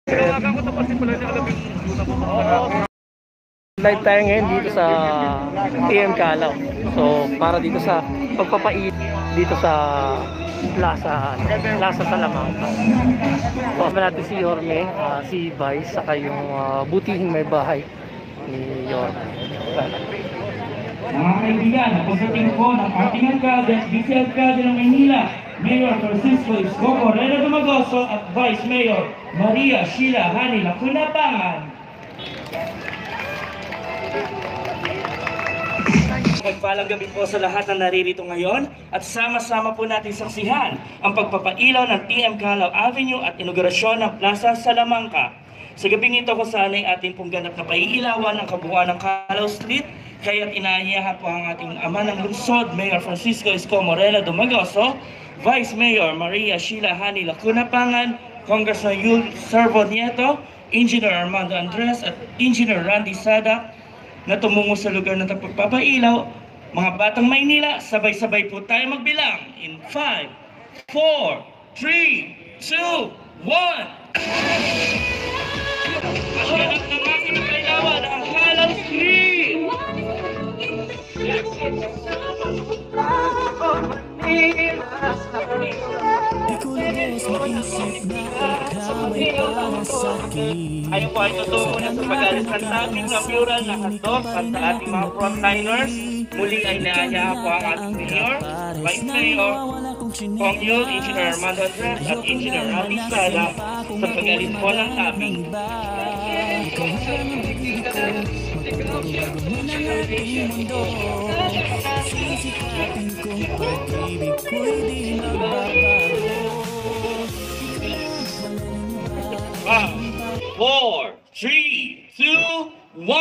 Live tayo ngayon dito sa TM Calaw. So, para dito sa pagpapait dito sa Plaza Salamanca. So, kasama natin si Yorme, si Vice, saka yung butihing may bahay ni Yorme. Mga kaibigan, pagdating po ng ating alkalde at vice-alkalde ng Maynila, Mayor Francisco Isko Moreno Dumagoso at Vice Mayor Maria Sheila Hani Lacunapangan. Magpalang gabi po sa lahat na naririto ngayon at sama-sama po natin saksihan ang pagpapailaw ng TM Calaw Avenue at inaugurasyon ng Plaza Salamanca. Sa gabing ito kung saan ay ating pong ganap na paiilawan ang kabuuan ng Calaw Street, kaya't inaayahan po ang ating ama ng lungsod, Mayor Francisco Isko Moreno Dumagoso, Vice Mayor Maria Sheila Hani Lacunapangan, Congressman Yul Servo Nieto, Engineer Armando Andres at Engineer Randy Sada na tumungo sa lugar ng pagpapailaw. Mga batang Maynila, sabay-sabay po tayo magbilang in 5, 4, 3, 2, 1. Masarap ng ating pailawan ang Calaw Street! Di ko lubos maisip na ikaw ay para sa'kin. Ayun po ay tutungo na sa pag-alisan natin ng mural na handog at sa ating mga frontliners. Muli ay naaya po ang ating Mayor, Vice Mayor, Kong Yul, Engineer Armando Andres at Engineer Randy Sada sa pag-alis po ng tabing. Ikaw lang ang pag-ibig ko, magbabago mo ng ating mundo. Sisikapin kong pag-ibig ko'y di magbabago. 5, 4, 3, 2, 1.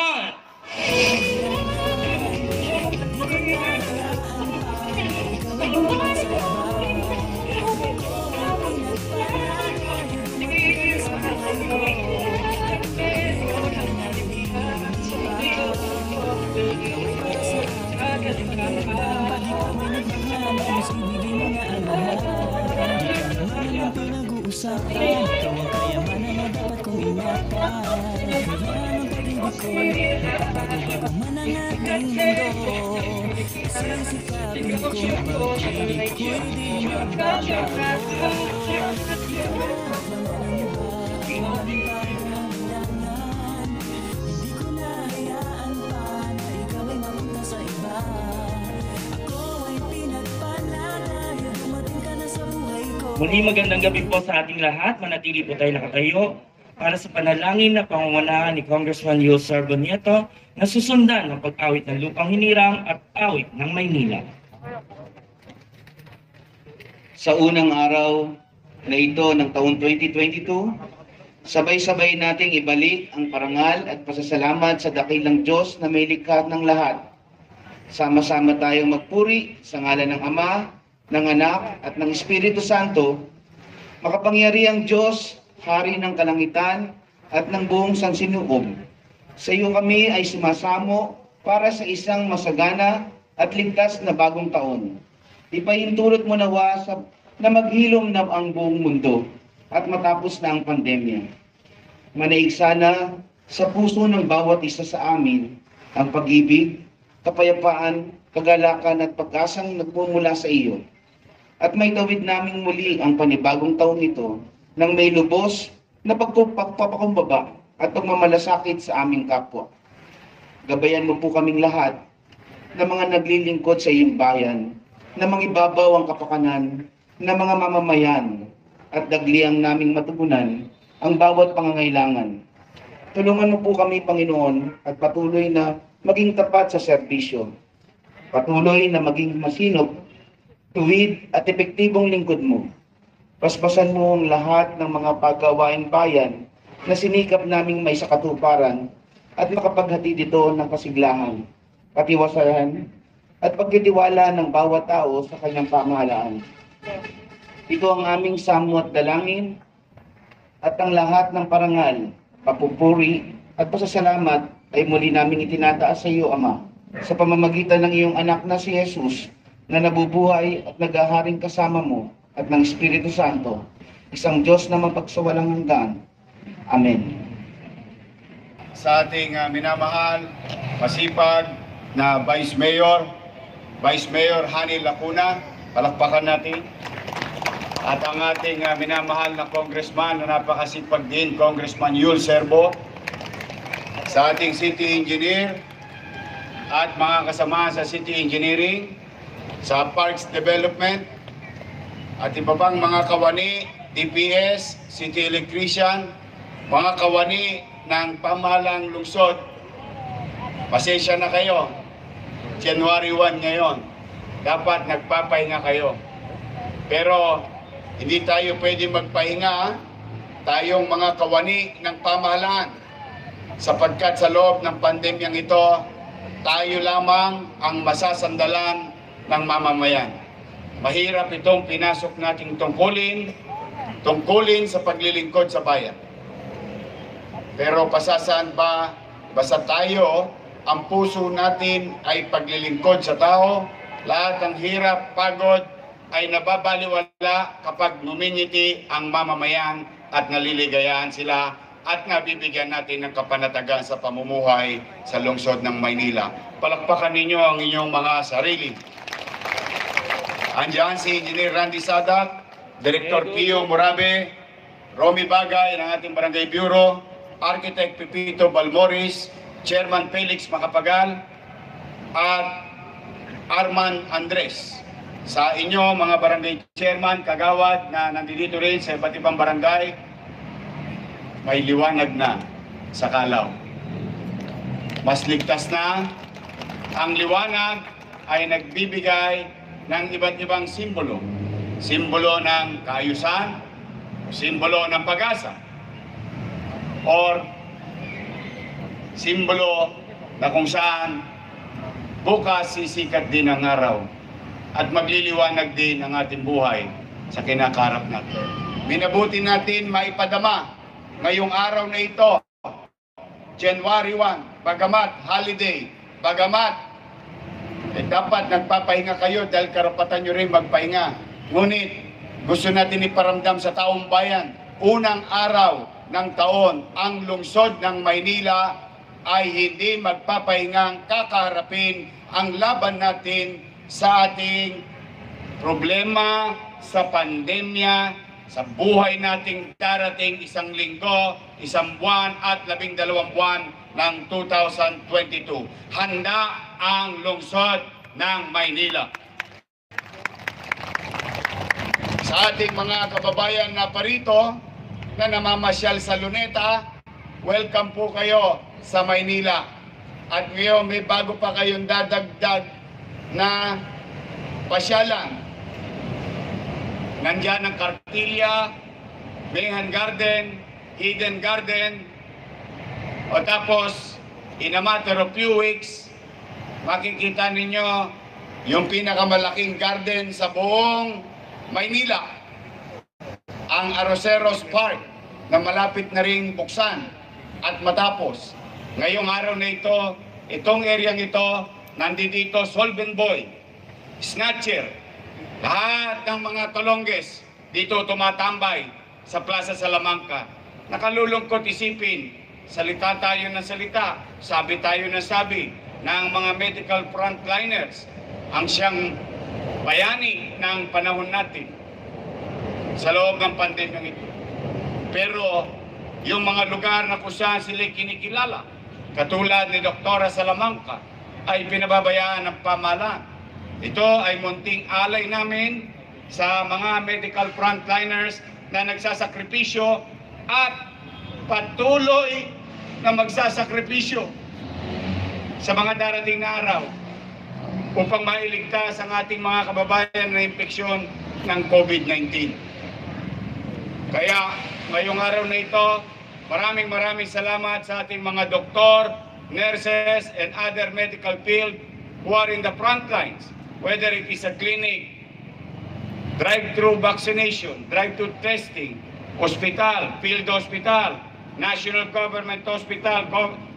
Pinag-uusapan, ikaw ang kayamanan na dapat kong ingatan. Kailangan ng pag-ibig ko, bago-bago man ang ating mundo. Sisikapin ko, pag-ibig ko'y di magbabago. Hindi ko na hayaan pa na ikaw ay mapunta sa iba. Ako ay pinagpala dahil dumating ka na sa buhay ko. Muli magandang gabi po sa ating lahat. Manatili po tayo nakatayo para sa panalangin na pangungunahan ni Congressman Yul Servo Nieto na susundan ng pag-awit ng lupang hinirang at awit ng Maynila. Sa unang araw na ito ng taon 2022, sabay-sabay nating ibalik ang parangal at pasasalamat sa dakilang Diyos na may likha ng lahat. Sama-sama tayong magpuri sa ngalan ng Ama, ng Anak at ng Espiritu Santo. Makapangyarihang Diyos, Hari ng kalangitan at ng buong sansinukob. Sa iyo kami ay sumasamo para sa isang masagana at ligtas na bagong taon. Ipahintulot mo nawa na maghilom na ang buong mundo at matapos na ang pandemya. Manaig sana sa puso ng bawat isa sa amin ang pag-ibig, kapayapaan, kagalakan at pag-asang nagmumula sa iyo. At may tawid naming muli ang panibagong taon ito nang may lubos na pagpapakumbaba at pagmamalasakit sa aming kapwa. Gabayan mo po kaming lahat na mga naglilingkod sa iyong bayan, na mangibabaw ang kapakanan na mga mamamayan at dagliang naming matugunan ang bawat pangangailangan. Tulungan mo po kami, Panginoon, at patuloy na maging tapat sa serbisyo. Patuloy na maging masinop, tuwid at epektibong lingkod mo. Paspasan mo ang lahat ng mga paggawaing bayan na sinikap naming may sakatuparan at makapaghatid ito ng kasiglahan, katiwasayan at pagtitiwala ng bawat tao sa kanyang pamahalaan. Ito ang aming samu at dalangin at ang lahat ng parangal, papupuri at pasasalamat ay muli naming itinataas sa iyo, Ama, sa pamamagitan ng iyong anak na si Jesus na nabubuhay at naghaharing kasama mo at ng Espiritu Santo, isang Diyos na mapagsawalang hanggan, Amen. Sa ating minamahal, masipag na Vice Mayor Hani Lacuna, palakpakan natin. At ang ating minamahal na Congressman na napakasipag din, Congressman Yul Serbo. Sa ating City Engineer at mga kasama sa City Engineering, sa Parks Development, at iba pang mga kawani, DPS, City Electrician, mga kawani ng pamahalang lungsod. Pasensya na kayo, January 1 ngayon, dapat nagpapahinga kayo. Pero hindi tayo pwede magpahinga, tayong mga kawani ng pamahalaan, sapagkat sa loob ng pandemyang ito, tayo lamang ang masasandalan ng mamamayan. Mahirap itong pinasok nating tungkulin sa paglilingkod sa bayan. Pero pasasaan ba, basta tayo, ang puso natin ay paglilingkod sa tao, lahat ng hirap, pagod ay nababaliwala kapag ngumingiti ang mamamayan at naliligayahan sila at nabibigyan natin ng kapanatagan sa pamumuhay sa lungsod ng Maynila. Palakpakan ninyo ang inyong mga sarili. Andiyan si Engineer Randy Sadak, Director Pio Morabe, Romy Bagay ng ating Barangay Bureau, Architect Pipito Balmoris, Chairman Felix Macapagal, at Arman Andres. Sa inyo mga barangay chairman, kagawad na nandito rin sa iba't ibang barangay, may liwanag na sa Kalaw. Mas ligtas na. Ang liwanag ay nagbibigay ng iba't ibang simbolo. Simbolo ng kaayusan, simbolo ng pag-asa, or simbolo na kung saan bukas sisikat din ang araw at magliliwanag din ang ating buhay sa kinakarap natin. Minabuti natin maipadama ngayong araw na ito, January 1, bagamat holiday, bagamat dapat nagpapahinga kayo dahil karapatan nyo rin magpahinga. Ngunit gusto natin iparamdam sa taong bayan, unang araw ng taon, ang lungsod ng Maynila ay hindi magpapahingang kakaharapin ang laban natin sa ating problema, sa pandemya, sa buhay nating darating isang linggo, isang buwan at 12 buwan ng 2022. Handa ang lungsod ng Maynila. Sa ating mga kababayan na parito na namamasyal sa Luneta, welcome po kayo sa Maynila. At ngayon may bago pa kayong dadagdag na pasyalan. Nandiyan ang Cartilla, Bayhan Garden, Eden Garden, o tapos in a matter of few weeks, makikita ninyo yung pinakamalaking garden sa buong Maynila, ang Arroceros Park, na malapit na ring buksan at matapos. Ngayong araw na ito, itong areang ito, nandito Solvent Boy, Snatcher, lahat ng mga Tolonges dito tumatambay sa Plaza Salamanca. Nakalulungkot isipin, salita tayo ng salita, sabi tayo ng sabi ng mga medical frontliners, ang siyang bayani ng panahon natin sa loob ng pandemyang ito. Pero yung mga lugar na kung saan sila kinikilala, katulad ni Dr. Salamanca, ay pinababayaan ng pamahalaan. Ito ay munting alay namin sa mga medical frontliners na nagsasakripisyo at patuloy na magsasakripisyo sa mga darating na araw upang mailigtas ang ating mga kababayan na impeksyon ng COVID-19. Kaya ngayong araw na ito, maraming salamat sa ating mga doktor, nurses, and other medical field who are in the front lines. Whether it is a clinic, drive-through vaccination, drive-through testing, hospital, field hospital, national government hospital,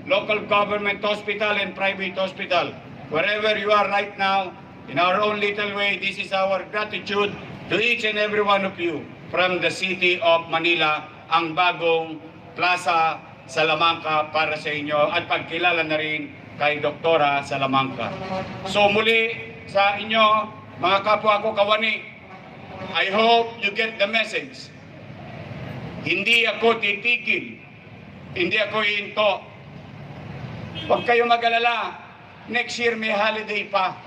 local government hospital, and private hospital. Wherever you are right now, in our own little way, this is our gratitude to each and every one of you from the city of Manila, ang bagong Plaza Salamanca para sa inyo at pagkilala na rin kay Doktora Salamanca. So muli sa inyo, mga kapwa ko kawani, I hope you get the message. Hindi ako titigil, hindi ako hinto. Huwag kayo mag-alala, next year may holiday pa.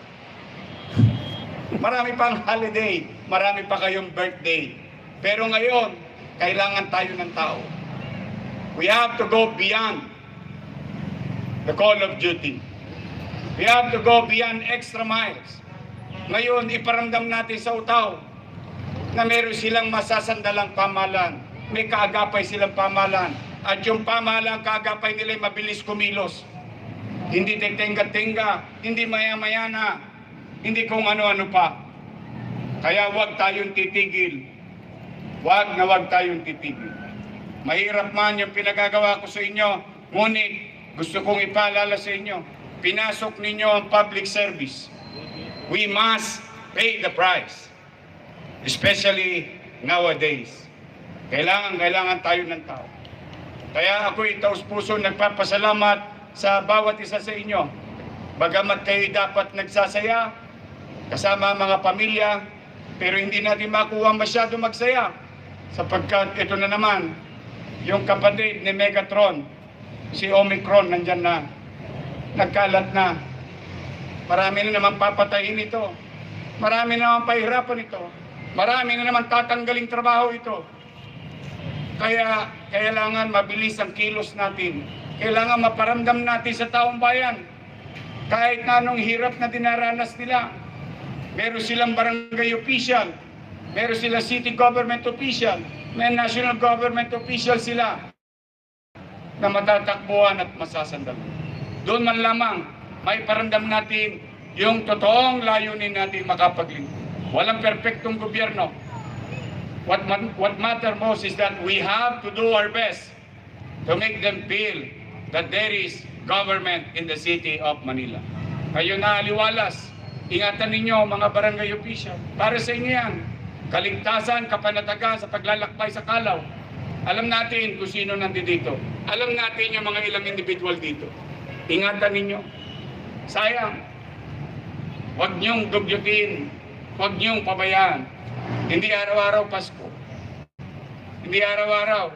Marami pang holiday, marami pa kayong birthday. Pero ngayon, kailangan tayo ng tao. We have to go beyond the call of duty. We have to go beyond extra miles. Ngayon, iparamdam natin sa Utaw na meron silang masasandalang pamahalaan. May kaagapay silang pamahalaan. At yung pamahalaan, kaagapay nila ay mabilis kumilos. Hindi tenga-tenga, hindi maya-maya na, hindi kung ano-ano pa. Kaya huwag tayong titigil. Huwag na huwag tayong titigil. Mahirap man yung pinagagawa ko sa inyo, ngunit gusto kong ipaalala sa inyo, pinasok ninyo ang public service. We must pay the price. Especially nowadays. Kailangan tayo ng tao. Kaya ako'y taus-puso nagpapasalamat sa bawat isa sa inyo. Bagamat kayo dapat nagsasaya, kasama ang mga pamilya, pero hindi natin makuha masyado magsaya. Sapagkat ito na naman, yung kapatid ni Megatron, si Omicron, nandyan na, nagkalat na. Marami na naman papatayin ito. Marami na naman pahirapan ito. Marami na naman tatanggaling trabaho ito. Kaya kailangan mabilis ang kilos natin. Kailangan maparamdam natin sa taong bayan. Kahit na anong hirap na dinaranas nila. Meron silang barangay official. Meron silang city government official. May national government official sila na matatakbuhan at masasandalan. Doon man lamang may paramdam natin yung totoong layunin natin makapaglingkod. Walang perpektong gobyerno. What matter most is that we have to do our best to make them feel that there is government in the city of Manila. Kayo na aliwalas, ingatan ninyo mga barangay official. Para sa inyo yan, kaligtasan, kapanatagan sa paglalakbay sa Kalaw. Alam natin kung sino nandito. Alam natin yung mga ilang individual dito. Ingatan ninyo. Sayang. Huwag niyong dugyutin. Huwag niyong pabayaan. Hindi araw-araw Pasko. Hindi araw-araw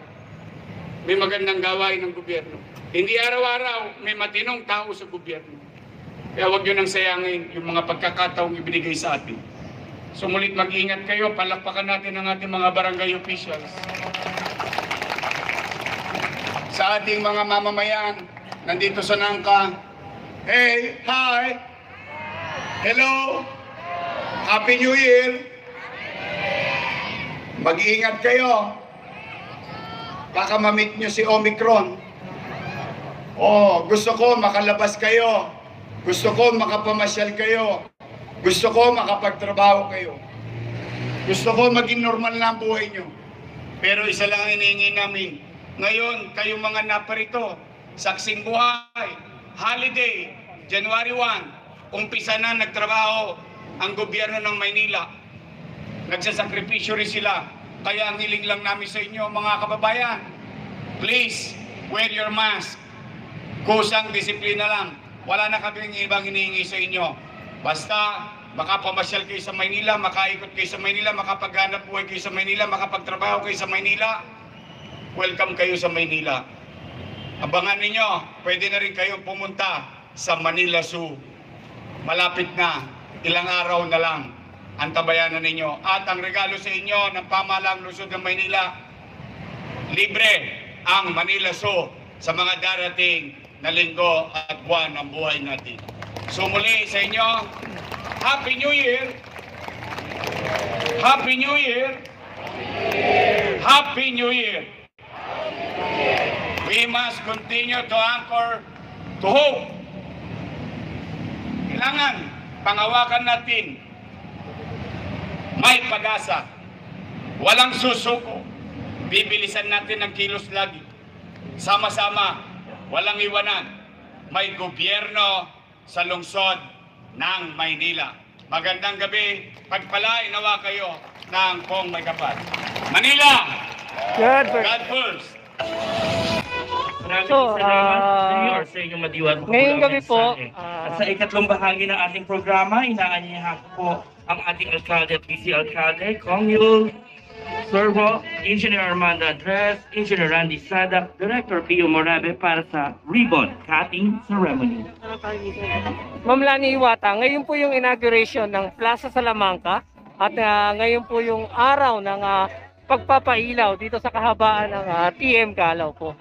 may magandang gawain ng gobyerno. Hindi araw-araw may matinong tao sa gobyerno. Kaya huwag niyo nang sayangin yung mga pagkakataong ibinigay sa atin. Sumulit mag-ingat kayo, palakpakan natin ang ating mga barangay officials. Sa ating mga mamamayan, nandito sa Nangka, hey, hi, hello, Happy New Year. Mag-iingat kayo. Baka ma-meet nyo si Omicron. Oh, gusto ko makalabas kayo. Gusto ko makapamasyal kayo. Gusto ko makapagtrabaho kayo. Gusto ko maging normal na ang buhay nyo. Pero isa lang ang hinihingi namin. Ngayon, kayong mga naparito, saksing buhay, holiday, January 1, umpisa na nagtrabaho ang gobyerno ng Maynila. Nagsasakripisyo rin sila. Kaya ang hiling lang namin sa inyo, mga kababayan, please, wear your mask. Kusang disiplina lang. Wala na kaming ibang hinihingi sa inyo. Basta makapamasyal kayo sa Maynila, makaikot kayo sa Maynila, makapaghanap buhay kayo sa Maynila, makapagtrabaho kayo sa Maynila, welcome kayo sa Maynila. Abangan ninyo, pwede na rin kayong pumunta sa Manila Zoo. Malapit na, ilang araw na lang ang tabayanan ninyo. At ang regalo sa inyo ng pamahalaang lungsod ng Maynila, libre ang Manila Zoo sa mga darating na linggo at buwan ng buhay natin. So muli sa inyo, Happy New Year! Happy New Year! Happy New Year! We must continue to anchor to hope. Kailangan pangawakan natin may pag-asa. Walang susuko. Bibilisan natin ang kilos lagi. Sama-sama, walang iwanan. May gobyerno sa lungsod ng Maynila. Magandang gabi. Pagpalain nawa kayo ng Pong May Kapal. Manila! Good. God first! Maraming So, salamat, Mayor, sa inyong madiwang ngayong gabi po, At sa ikatlong bahagi ng ating programa, inaanyayahan ko po ang ating alkalde at vice alkalde, Kongul Servo, Engineer Armando Andres, Engineer Randy Sadak, Director Pio Morabe para sa ribbon cutting ceremony. Ma'am Lani Iwata, ngayon po yung inauguration ng Plaza Salamanca at ngayon po yung araw ng pagpapailaw dito sa kahabaan ng TM Calaw po.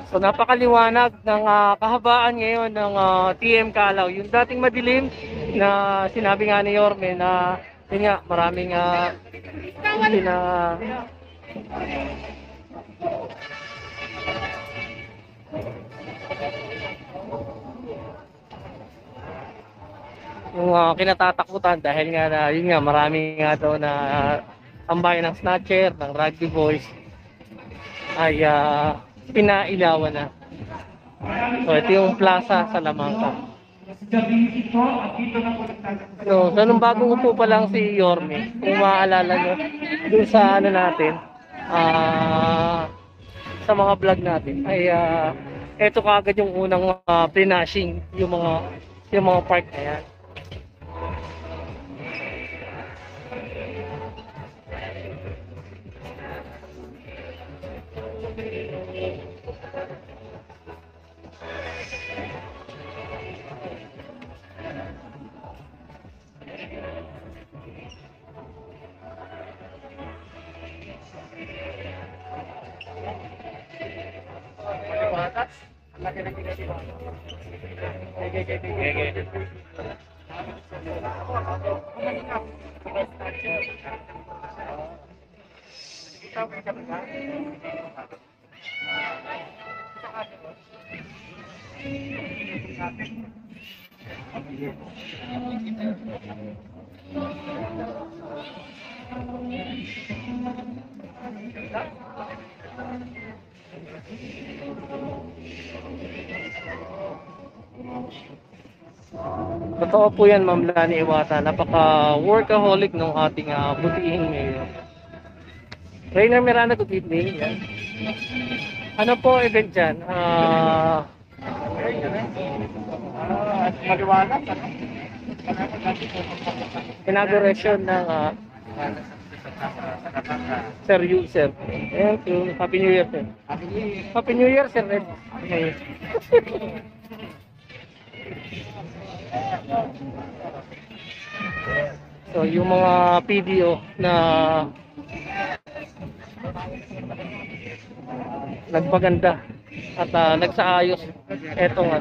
So napakaliwanag ng kahabaan ngayon ng TM Calaw. Yung dating madilim na sinabi nga ni Yorme na yun nga maraming yung kinatatakutan dahil nga na yun nga maraming nga daw na tambayan ng snatcher, ng rugby boys ay pinailawan na. So ito yung Plaza Salamanca. So nung bagong upo pa lang si Yorme, kung maaalala nyo dun sa ano natin, sa mga vlog natin ay ito kaagad yung unang plinashing yung mga park na yan. Totoo po yan, Ma'am Lani Iwata. Napaka-workaholic ng ating butihing mayor. Rainer Miranda, good evening. Yan. Ano po event dyan? Inauguration ng Sir Yusef. Thank you. Happy New Year, sir. Happy New Year, sir. Okay. So yung mga PDO na nagpaganda at nagsaayos etong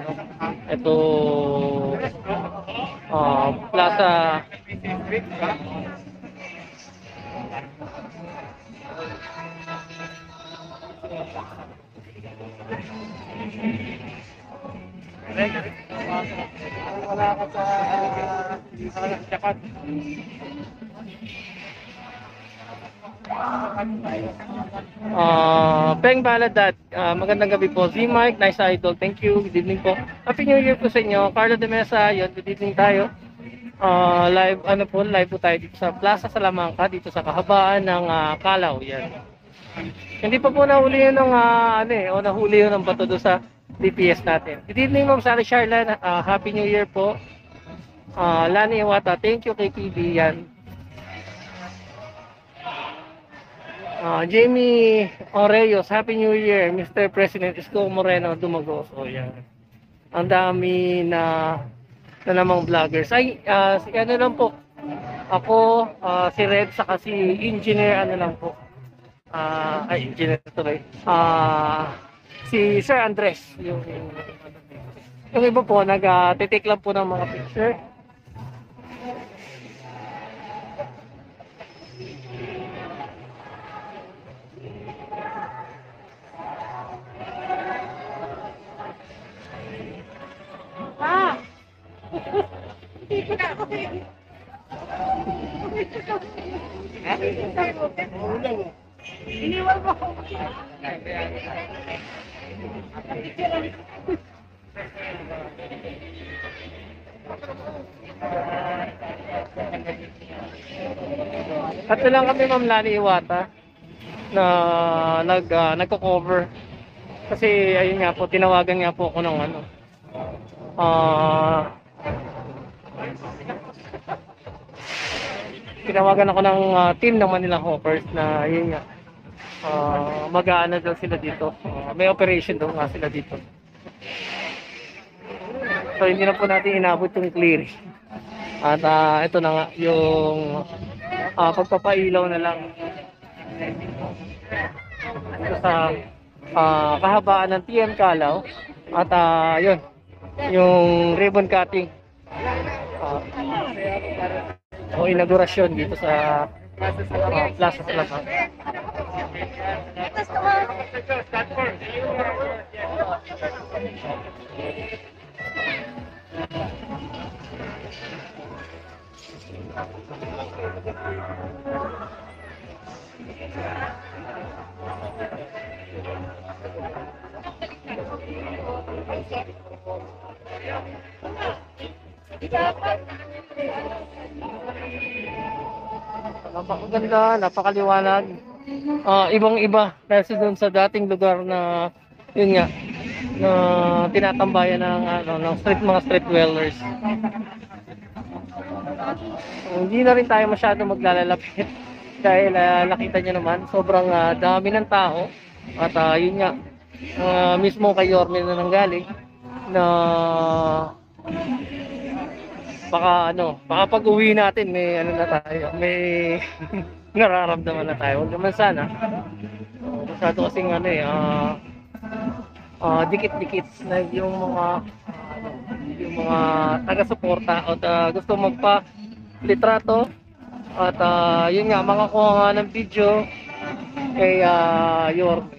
Plaza wala ka sa Japan. Peng Baladad, magandang gabi po. Z Mike, nice idol. Thank you. Good evening po. Happy New Year po sa inyo. Carlo de Mesa, yun, good evening tayo. Live po tayo dito sa Plaza Salamanca, dito sa kahabaan ng Calaw. Yan. Hindi pa po nahuli yun ng nahuli yun ng bato doon sa DPS natin. Good evening, Ma'am Sally Charlan. Happy New Year po. Lani Iwata, thank you kay PB. Yan. Jamie Oreyos, Happy New Year. Mr. President Isko Moreno Dumagos. O yan. Ang dami na namang vloggers. Ay, si ano lang po. Ako, si Red, saka si Engineer, ano lang po. Engineer tuloy. Si Sir Andres. Yung iba po, nag-titake lang po ng mga picture. At lang kami, Ma'am Lani Iwata, na nagko-cover. Kasi ayun nga po, tinawagan nga po ako ng ano. Tinawagan ako ng team ng Manila Hawkers na yun nga. Mag-aano daw sila dito. May operation daw nga sila dito. So hindi na po natin inabot yung clearing. At ito na nga yung pagpapailaw na lang ito sa kahabaan ng TM Callao. At yun, yung ribbon cutting o inaugurasyon dito sa Plaza Salamanca. Napakaganda, napakaliwanag. Ibang-iba dahil doon sa dating lugar na yun nga na tinatambayan ng mga street dwellers. Hindi na rin tayo masyado maglalapit dahil nakita nyo naman sobrang dami ng tao at yun nga mismo kay Yorme na nanggaling na baka pag-uwi natin may may nararamdaman na tayo. Huwag naman sana. Masyado kasing dikit-dikit na yung mga taga-suporta at gusto magpa-litrato at yun nga, makakuha nga ng video kay Yorme.